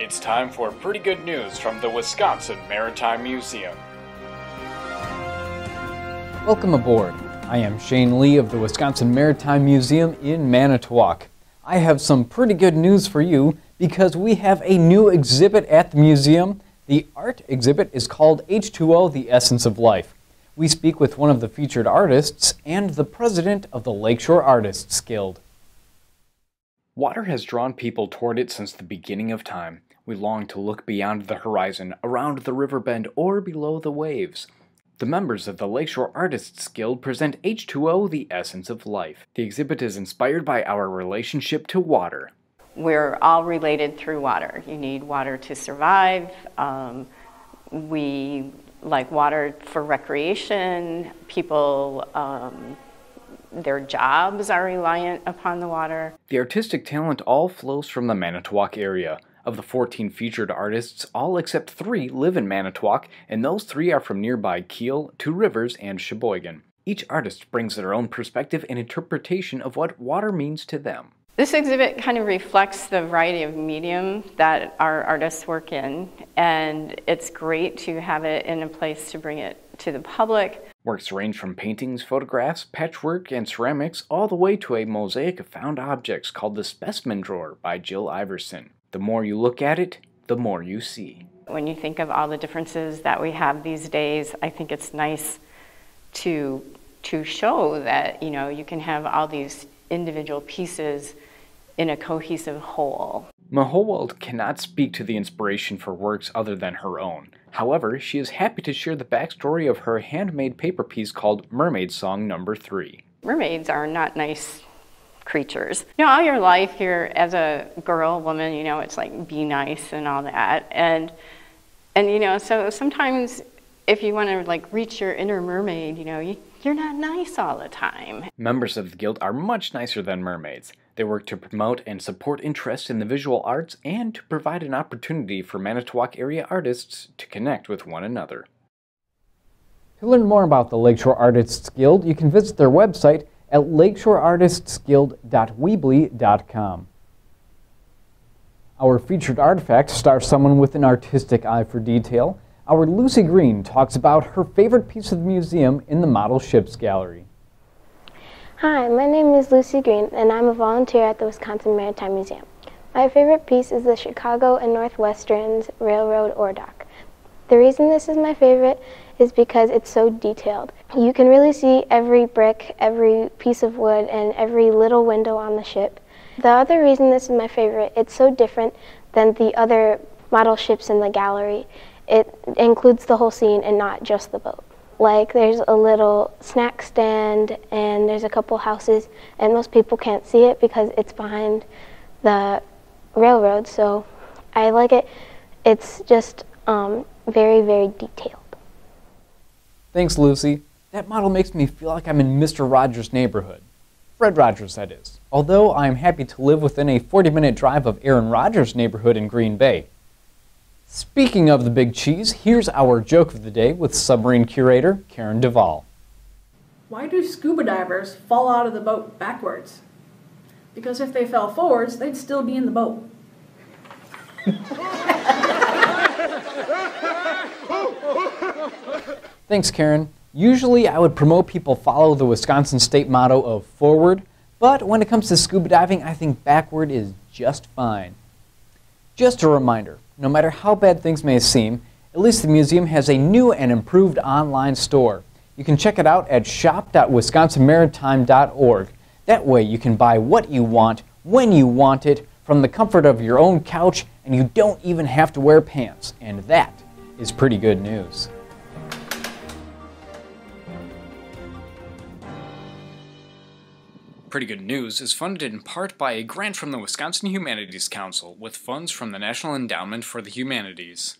It's time for pretty good news from the Wisconsin Maritime Museum. Welcome aboard. I am Shane Lee of the Wisconsin Maritime Museum in Manitowoc. I have some pretty good news for you because we have a new exhibit at the museum. The art exhibit is called H2O, The Essence of Life. We speak with one of the featured artists and the president of the Lakeshore Artists Guild. Water has drawn people toward it since the beginning of time. We long to look beyond the horizon, around the river bend, or below the waves. The members of the Lakeshore Artists Guild present H2O, The Essence of Life. The exhibit is inspired by our relationship to water. We're all related through water. You need water to survive. We like water for recreation. People, their jobs are reliant upon the water. The artistic talent all flows from the Manitowoc area. Of the 14 featured artists, all except 3 live in Manitowoc, and those 3 are from nearby Kiel, Two Rivers, and Sheboygan. Each artist brings their own perspective and interpretation of what water means to them. This exhibit kind of reflects the variety of medium that our artists work in, and it's great to have it in a place to bring it to the public. Works range from paintings, photographs, patchwork, and ceramics, all the way to a mosaic of found objects called the Specimen Drawer by Jill Iverson. The more you look at it, the more you see. When you think of all the differences that we have these days, I think it's nice to show that, you know, you can have all these individual pieces in a cohesive whole. Mahowald cannot speak to the inspiration for works other than her own. However, she is happy to share the backstory of her handmade paper piece called Mermaid Song No. 3. Mermaids are not nice creatures. You know, all your life, you're, as a girl, woman, you know, it's like be nice and all that. And you know, so sometimes if you want to like reach your inner mermaid, you know, you're not nice all the time. Members of the Guild are much nicer than mermaids. They work to promote and support interest in the visual arts and to provide an opportunity for Manitowoc area artists to connect with one another. To learn more about the Lakeshore Artists Guild, you can visit their website at lakeshoreartistsguild.weebly.com. Our featured artifact stars someone with an artistic eye for detail. Our Lucy Green talks about her favorite piece of the museum in the Model Ships Gallery. Hi, my name is Lucy Green, and I'm a volunteer at the Wisconsin Maritime Museum. My favorite piece is the Chicago and Northwestern's Railroad ore dock. The reason this is my favorite is because it's so detailed. You can really see every brick, every piece of wood, and every little window on the ship. The other reason this is my favorite, it's so different than the other model ships in the gallery. It includes the whole scene and not just the boat. Like there's a little snack stand and there's a couple houses, and most people can't see it because it's behind the railroad, so I like it. It's just very, very detailed. Thanks, Lucy. That model makes me feel like I'm in Mr. Rogers' neighborhood. Fred Rogers, that is. Although I'm happy to live within a 40-minute drive of Aaron Rodgers' neighborhood in Green Bay. Speaking of the big cheese, here's our joke of the day with submarine curator Karen Duvall. Why do scuba divers fall out of the boat backwards? Because if they fell forwards, they'd still be in the boat. Thanks, Karen. Usually I would promote people follow the Wisconsin state motto of forward, but when it comes to scuba diving, I think backward is just fine. Just a reminder, no matter how bad things may seem, at least the museum has a new and improved online store. You can check it out at shop.wisconsinmaritime.org. That way you can buy what you want, when you want it, from the comfort of your own couch, and you don't even have to wear pants. And that is pretty good news. Pretty Good News is funded in part by a grant from the Wisconsin Humanities Council with funds from the National Endowment for the Humanities.